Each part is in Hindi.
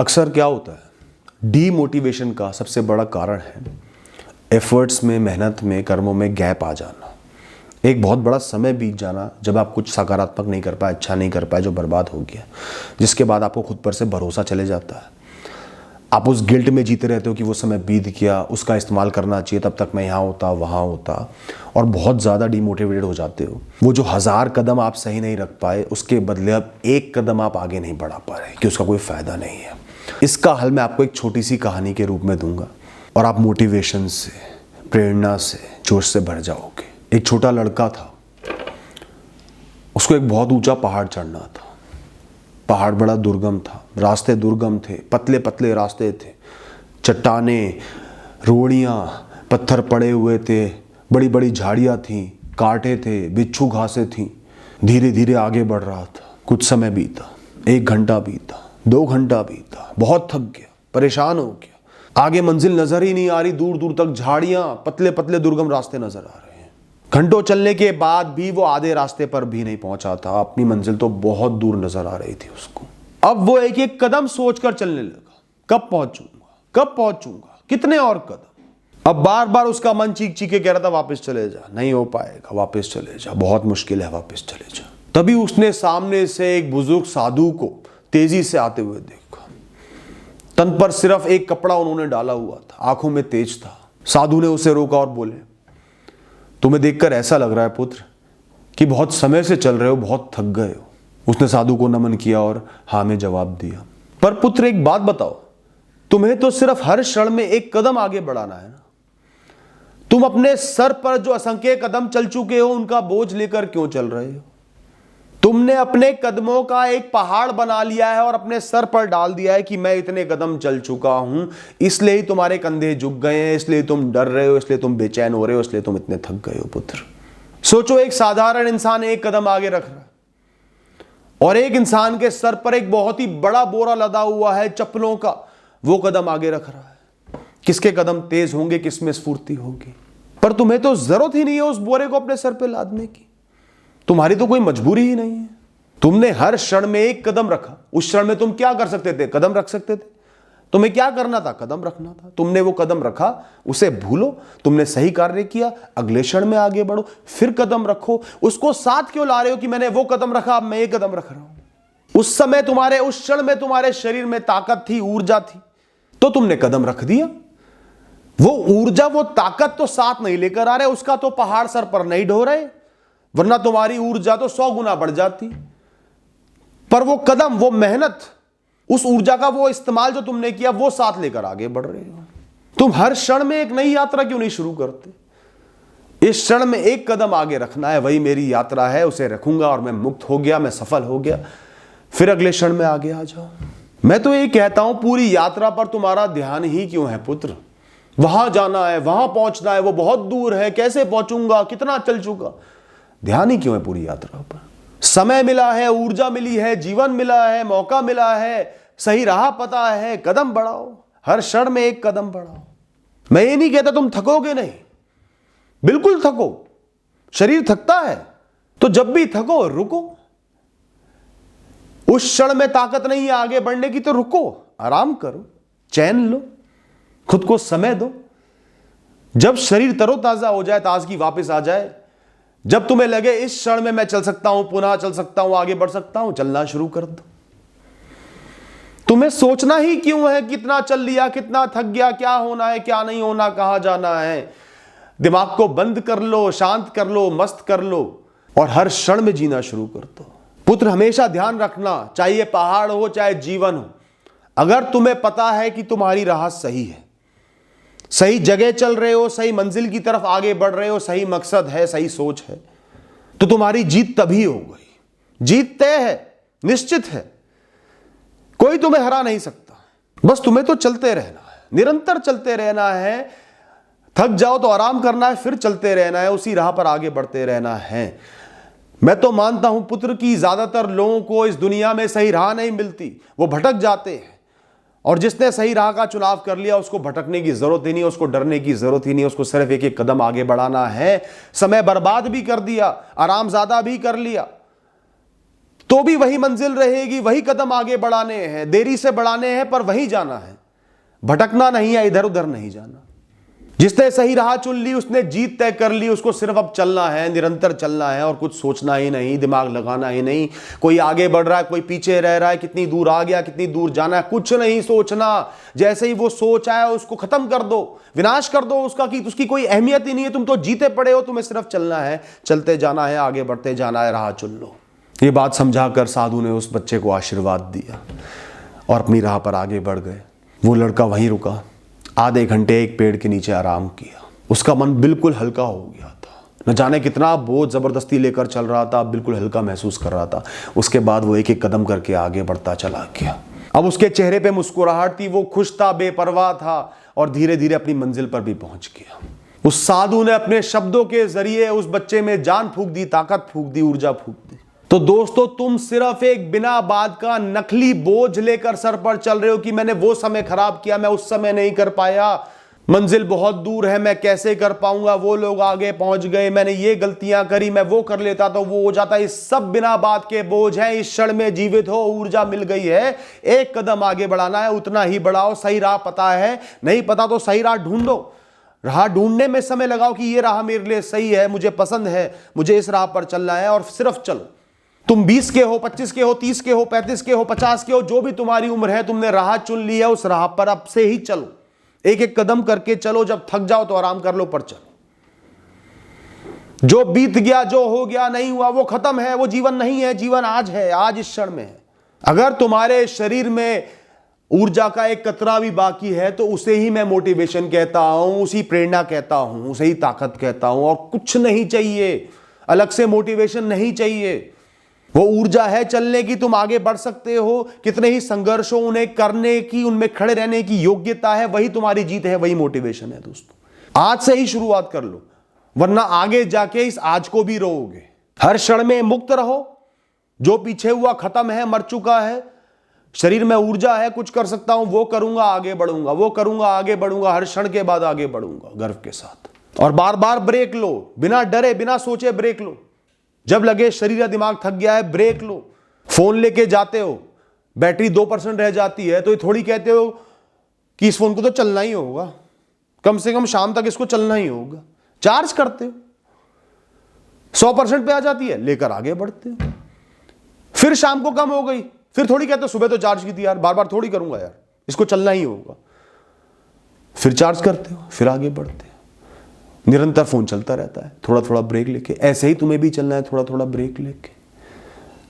अक्सर क्या होता है, डीमोटिवेशन का सबसे बड़ा कारण है एफर्ट्स में, मेहनत में, कर्मों में गैप आ जाना। एक बहुत बड़ा समय बीत जाना जब आप कुछ सकारात्मक नहीं कर पाए, अच्छा नहीं कर पाए, जो बर्बाद हो गया, जिसके बाद आपको खुद पर से भरोसा चले जाता है। आप उस गिल्ट में जीते रहते हो कि वो समय बीत गया, उसका इस्तेमाल करना चाहिए, तब तक मैं यहाँ होता, वहाँ होता, और बहुत ज़्यादा डीमोटिवेटेड हो जाते हो। वो जो 1000 कदम आप सही नहीं रख पाए, उसके बदले अब 1 कदम आप आगे नहीं बढ़ा पा रहे कि उसका कोई फ़ायदा नहीं है। इसका हल मैं आपको एक छोटी सी कहानी के रूप में दूंगा और आप मोटिवेशन से, प्रेरणा से, जोश से भर जाओगे। एक छोटा लड़का था, उसको एक बहुत ऊंचा पहाड़ चढ़ना था। पहाड़ बड़ा दुर्गम था, रास्ते दुर्गम थे, पतले पतले रास्ते थे, चट्टानें, रोड़ियाँ, पत्थर पड़े हुए थे, बड़ी बड़ी झाड़ियाँ थीं, कांटे थे, बिच्छू घासें थीं। धीरे धीरे आगे बढ़ रहा था। कुछ समय बीता, 1 घंटा बीता, 2 घंटा बीता, बहुत थक गया, परेशान हो गया। आगे मंजिल नजर ही नहीं आ रही, दूर दूर तक झाड़ियाँ, पतले पतले दुर्गम रास्ते नजर आ रहे हैं। घंटों चलने के बाद भी वो आधे रास्ते पर भी नहीं पहुंचा था। अपनी मंजिल तो बहुत दूर नजर आ रही थी उसको। अब वो एक एक कदम सोचकर चलने लगा, कब पहुंचूंगा, कब पहुंचूंगा, कितने और कदम। अब बार बार उसका मन चीख चीख के कह रहा था, वापस चले जा, नहीं हो पाएगा, वापस चले जा, बहुत मुश्किल है, वापस चले जा। तभी उसने सामने से एक बुजुर्ग साधु को तेजी से आते हुए देखा। तन पर सिर्फ एक कपड़ा उन्होंने डाला हुआ था, आंखों में तेज था। साधु ने उसे रोका और बोले, तुम्हें देखकर ऐसा लग रहा है पुत्र कि बहुत समय से चल रहे हो, बहुत थक गए हो। उसने साधु को नमन किया और हाँ में जवाब दिया। पर पुत्र एक बात बताओ, तुम्हें तो सिर्फ हर क्षण में 1 कदम आगे बढ़ाना है ना। तुम अपने सर पर जो असंख्य कदम चल चुके हो, उनका बोझ लेकर क्यों चल रहे हो? तुमने अपने कदमों का एक पहाड़ बना लिया है और अपने सर पर डाल दिया है कि मैं इतने कदम चल चुका हूं, इसलिए ही तुम्हारे कंधे झुक गए हैं, इसलिए तुम डर रहे हो, इसलिए तुम बेचैन हो रहे हो, इसलिए तुम इतने थक गए हो। पुत्र सोचो, एक साधारण इंसान 1 कदम आगे रख रहा है और एक इंसान के सर पर एक बहुत ही बड़ा बोरा लदा हुआ है चप्पलों का, वो कदम आगे रख रहा है। किसके कदम तेज होंगे, किसमें स्फूर्ति होगी? पर तुम्हें तो जरूरत ही नहीं है उस बोरे को अपने सर पर लादने की। तुम्हारी तो कोई मजबूरी ही नहीं है। तुमने हर क्षण में 1 कदम रखा। उस क्षण में तुम क्या कर सकते थे? कदम रख सकते थे। तुम्हें क्या करना था? कदम रखना था। तुमने वो कदम रखा, उसे भूलो। तुमने सही कार्य किया, अगले क्षण में आगे बढ़ो, फिर कदम रखो। उसको साथ क्यों ला रहे हो कि मैंने वो कदम रखा, अब मैं 1 कदम रख रहा हूं? उस समय तुम्हारे, उस क्षण में तुम्हारे शरीर में ताकत थी, ऊर्जा थी, तो तुमने कदम रख दिया। वो ऊर्जा, वो ताकत तो साथ नहीं लेकर आ रहे, उसका तो पहाड़ सर पर नहीं ढो रहे, वरना तुम्हारी ऊर्जा तो 100 गुना बढ़ जाती। पर वो कदम, वो मेहनत, उस ऊर्जा का वो इस्तेमाल जो तुमने किया, वो साथ लेकर आगे बढ़ रहे हो। तुम हर क्षण में एक नई यात्रा क्यों नहीं शुरू करते? इस क्षण में 1 कदम आगे रखना है, वही मेरी यात्रा है, उसे रखूंगा और मैं मुक्त हो गया, मैं सफल हो गया, फिर अगले क्षण में आगे आ जाओ। मैं तो ये कहता हूं, पूरी यात्रा पर तुम्हारा ध्यान ही क्यों है पुत्र? वहां जाना है, वहां पहुंचना है, वो बहुत दूर है, कैसे पहुंचूंगा, कितना चल चुका, ध्यान ही क्यों है पूरी यात्रा पर? समय मिला है, ऊर्जा मिली है, जीवन मिला है, मौका मिला है, सही राह पता है, कदम बढ़ाओ। हर क्षण में 1 कदम बढ़ाओ। मैं ये नहीं कहता तुम थकोगे नहीं, बिल्कुल थको, शरीर थकता है, तो जब भी थको रुको। उस क्षण में ताकत नहीं है आगे बढ़ने की, तो रुको, आराम करो, चैन लो, खुद को समय दो। जब शरीर तरोताजा हो जाए, ताजगी वापस आ जाए, जब तुम्हें लगे इस क्षण में मैं चल सकता हूं, पुनः चल सकता हूं, आगे बढ़ सकता हूं, चलना शुरू कर दो। तुम्हें सोचना ही क्यों है कितना चल लिया, कितना थक गया, क्या होना है, क्या नहीं होना, कहां जाना है? दिमाग को बंद कर लो, शांत कर लो, मस्त कर लो और हर क्षण में जीना शुरू कर दो। पुत्र हमेशा ध्यान रखना, चाहे पहाड़ हो चाहे जीवन हो, अगर तुम्हें पता है कि तुम्हारी राह सही है, सही जगह चल रहे हो, सही मंजिल की तरफ आगे बढ़ रहे हो, सही मकसद है, सही सोच है, तो तुम्हारी जीत तभी हो गई। जीत तय है, निश्चित है, कोई तुम्हें हरा नहीं सकता। बस तुम्हें तो चलते रहना है, निरंतर चलते रहना है। थक जाओ तो आराम करना है, फिर चलते रहना है, उसी राह पर आगे बढ़ते रहना है। मैं तो मानता हूं पुत्र की ज्यादातर लोगों को इस दुनिया में सही राह नहीं मिलती, वो भटक जाते हैं। और जिसने सही राह का चुनाव कर लिया, उसको भटकने की जरूरत ही नहीं, उसको डरने की जरूरत ही नहीं, उसको सिर्फ 1 कदम आगे बढ़ाना है। समय बर्बाद भी कर दिया, आराम ज्यादा भी कर लिया, तो भी वही मंजिल रहेगी, वही कदम आगे बढ़ाने हैं, देरी से बढ़ाने हैं पर वहीं जाना है, भटकना नहीं है, इधर उधर नहीं जाना। जिसने सही राह चुन ली उसने जीत तय कर ली, उसको सिर्फ अब चलना है, निरंतर चलना है और कुछ सोचना ही नहीं, दिमाग लगाना ही नहीं। कोई आगे बढ़ रहा है, कोई पीछे रह रहा है, कितनी दूर आ गया, कितनी दूर जाना है, कुछ नहीं सोचना। जैसे ही वो सोच आया उसको खत्म कर दो, विनाश कर दो उसका, कि उसकी कोई अहमियत ही नहीं है। तुम तो जीते पड़े हो, तुम्हें सिर्फ चलना है, चलते जाना है, आगे बढ़ते जाना है, राह चुन लो। ये बात समझाकर साधु ने उस बच्चे को आशीर्वाद दिया और अपनी राह पर आगे बढ़ गए। वो लड़का वहीं रुका, आधे घंटे एक पेड़ के नीचे आराम किया। उसका मन बिल्कुल हल्का हो गया था, न जाने कितना बोझ जबरदस्ती लेकर चल रहा था, बिल्कुल हल्का महसूस कर रहा था। उसके बाद वो एक एक कदम करके आगे बढ़ता चला गया। अब उसके चेहरे पे मुस्कुराहट थी, वो खुश था, बेपरवाह था और धीरे धीरे अपनी मंजिल पर भी पहुंच गया। उस साधु ने अपने शब्दों के जरिए उस बच्चे में जान फूंक दी, ताकत फूंक दी, ऊर्जा फूंक दी। तो दोस्तों, तुम सिर्फ एक बिना बात का नकली बोझ लेकर सर पर चल रहे हो कि मैंने वो समय खराब किया, मैं उस समय नहीं कर पाया, मंजिल बहुत दूर है, मैं कैसे कर पाऊंगा, वो लोग आगे पहुंच गए, मैंने ये गलतियां करी, मैं वो कर लेता तो वो हो जाता। ये सब बिना बात के बोझ हैं। इस क्षण में जीवित हो, ऊर्जा मिल गई है, एक कदम आगे बढ़ाना है, उतना ही बढ़ाओ। सही राह पता है, नहीं पता तो सही राह ढूंढो। राह ढूंढने में समय लगाओ कि ये राह मेरे लिए सही है, मुझे पसंद है, मुझे इस राह पर चलना है, और सिर्फ चलो। तुम 20 के हो, 25 के हो, 30 के हो, 35 के हो, 50 के हो, जो भी तुम्हारी उम्र है, तुमने राह चुन ली है, उस राह पर अब से ही चलो। एक एक कदम करके चलो, जब थक जाओ तो आराम कर लो, पर चलो। जो बीत गया, जो हो गया, नहीं हुआ, वो खत्म है, वो जीवन नहीं है। जीवन आज है, आज इस क्षण में है। अगर तुम्हारे शरीर में ऊर्जा का एक कतरा भी बाकी है तो उसे ही मैं मोटिवेशन कहता हूं, उसी प्रेरणा कहता हूं, उसे ही ताकत कहता हूं। और कुछ नहीं चाहिए, अलग से मोटिवेशन नहीं चाहिए। वो ऊर्जा है चलने की, तुम आगे बढ़ सकते हो। कितने ही संघर्ष हो, उन्हें करने की, उनमें खड़े रहने की योग्यता है, वही तुम्हारी जीत है, वही मोटिवेशन है। दोस्तों, आज से ही शुरुआत कर लो, वरना आगे जाके इस आज को भी रोओगे। हर क्षण में मुक्त रहो। जो पीछे हुआ खत्म है, मर चुका है। शरीर में ऊर्जा है, कुछ कर सकता हूं, वो करूंगा, आगे बढ़ूंगा, वो करूंगा, आगे बढ़ूंगा, हर क्षण के बाद आगे बढ़ूंगा गर्व के साथ। और बार बार ब्रेक लो, बिना डरे, बिना सोचे ब्रेक लो। जब लगे शरीर या दिमाग थक गया है, ब्रेक लो। फोन लेके जाते हो, बैटरी 2% रह जाती है, तो ये थोड़ी कहते हो कि इस फोन को तो चलना ही होगा, कम से कम शाम तक इसको चलना ही होगा। चार्ज करते हो, 100% पे आ जाती है, लेकर आगे बढ़ते हो। फिर शाम को कम हो गई, फिर थोड़ी कहते हो सुबह तो चार्ज की थी यार, बार बार थोड़ी करूंगा यार, इसको चलना ही होगा। फिर चार्ज करते हो, फिर आगे बढ़ते हो। निरंतर फोन चलता रहता है, थोड़ा थोड़ा ब्रेक लेके। ऐसे ही तुम्हें भी चलना है, थोड़ा थोड़ा ब्रेक लेके।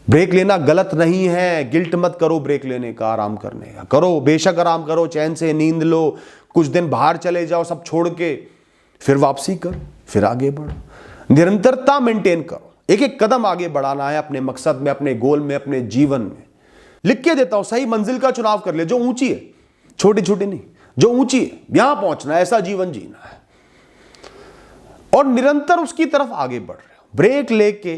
ब्रेक लेना गलत नहीं है, गिल्ट मत करो ब्रेक लेने का, आराम करने का करो। बेशक आराम करो, चैन से नींद लो, कुछ दिन बाहर चले जाओ सब छोड़ के, फिर वापसी करो, फिर आगे बढ़ो। निरंतरता मेंटेन करो, एक एक कदम आगे बढ़ाना है अपने मकसद में, अपने गोल में, अपने जीवन में। लिख के देता हूं, सही मंजिल का चुनाव कर ले, जो ऊंची है, छोटी छोटी नहीं, जो ऊंची है, यहां पहुंचना है, ऐसा जीवन जीना है। और निरंतर उसकी तरफ आगे बढ़ रहे हो, ब्रेक लेके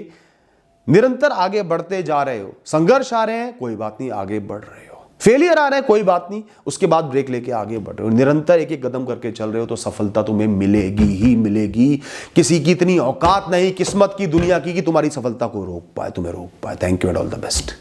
निरंतर आगे बढ़ते जा रहे हो। संघर्ष आ रहे हैं, कोई बात नहीं, आगे बढ़ रहे हो। फेलियर आ रहे हैं, कोई बात नहीं, उसके बाद ब्रेक लेके आगे बढ़ रहे हो। निरंतर एक एक कदम करके चल रहे हो तो सफलता तुम्हें मिलेगी ही मिलेगी। किसी की इतनी औकात नहीं किस्मत की, दुनिया की, कि तुम्हारी सफलता को रोक पाए, तुम्हें रोक पाए। Thank you and all the best.